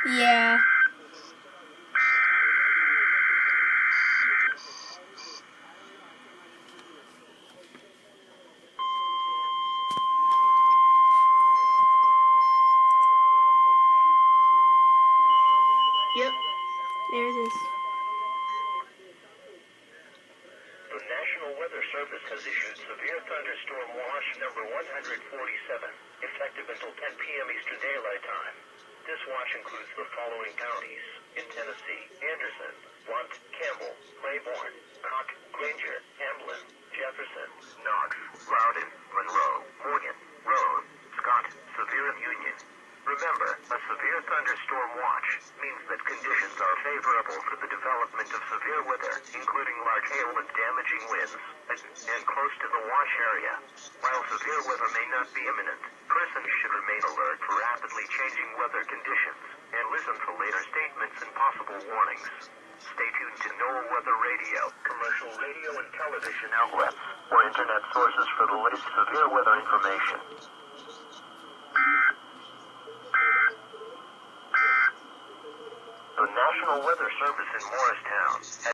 Yeah. Yep. There it is. The National Weather Service has issued severe thunderstorm watch number 147, effective until 10 p.m. Eastern Daylight Time. This watch includes the following counties in Tennessee: Anderson, Blunt, Campbell, Claiborne, Cook, Granger, Hamlin, Jefferson, Knox, Loudoun, Monroe, Morgan, Roane, Scott, Sevier, and Union. Remember, a severe thunderstorm watch means that conditions are favorable for the development of severe weather, including large hail and damaging winds, and close to the watch area. While severe weather may not be imminent, persons should remain alert for rapidly changing weather conditions, and listen to later statements and possible warnings. Stay tuned to NOAA Weather Radio, commercial radio and television outlets, or internet sources for the latest severe weather information. The National Weather Service in Morristown